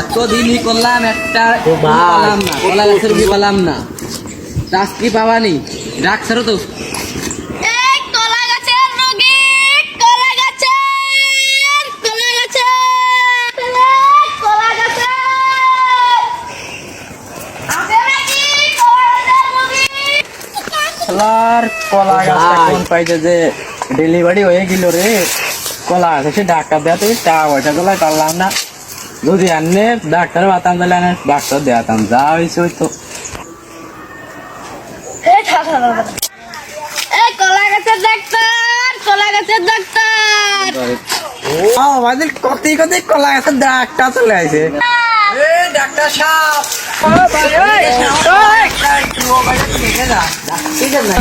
এতদিনই করলাম একটা পেলাম না, কলা গাছের রুগী পেলাম না। চাকরি পাবানি ডাক্তারও তো কলা গাছটা কোন পাইছে যে ডেলিভারি হয়ে গেল রে। কলা গাছে সে ডাক্তার দেওয়া তুমি টাকা পয়সা গুলো করলাম না। যদি আনলে ডাক্তার বাতাম দিলে ডাক্তার দেওয়াতাম, যা হয়েছে ওই তো। কলা গাছের ডাক্তার, কলা গাছের ডাক্তার। আমাদের কতই কতই কলা গাছের ডাক্তার চলে আসে। ডাক্তার সাহেব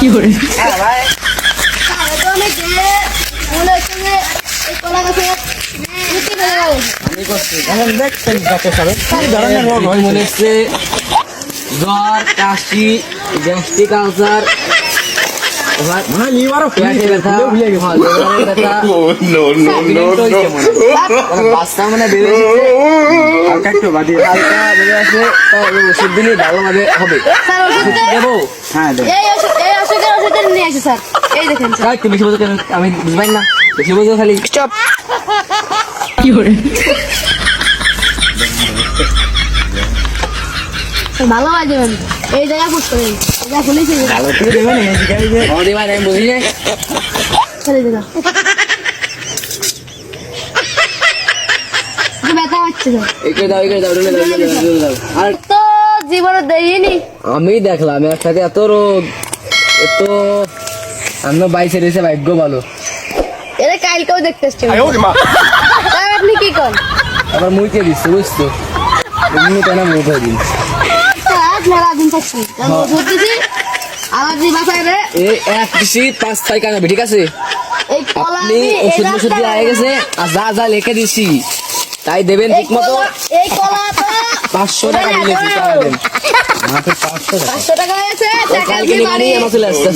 কি করে ভাই আমি করছি এখন দেখছেন ডাক্তার সাহেব কি ধরনের রোগ হয় মনে হচ্ছে? জ্বর, কাশি, গ্যাস্ট্রিক আলসার, বাচ্চা মানে ওষুধ দিলে ভালোভাবে হবে। দেবো হ্যাঁ তুমি বেশি বোঝো কেন? আমি বুঝবাই না, বেশি বোঝো খালি চপ কি করে ভালো হয় দেবেন এই জায়গা করতে খুলেছি ভালো করে দেবেন। আমি বুঝি না ব্যথা হচ্ছে আর তো জীবনে দেখিনি। আমি দেখলাম একসাথে এত রোগ, এত আমরা বাইসে রয়েছে, ভাগ্য ভালো। এটা কালকেও দেখতে এসছি। আপনি কি করেন? আবার মুইকে দিচ্ছে বুঝছো, এমনি কেন মুখ হয়ে দিন ঠিক আছে। আপনি ওষুধ ওষুধ দিয়ে আগে গেছে আর যা যা লিখে দিছি তাই দেবেন ঠিক মতো। 500 টাকা দিলেছি, মাত্র 500 টাকা। কালকে নিয়ে আমার চলে আসছে।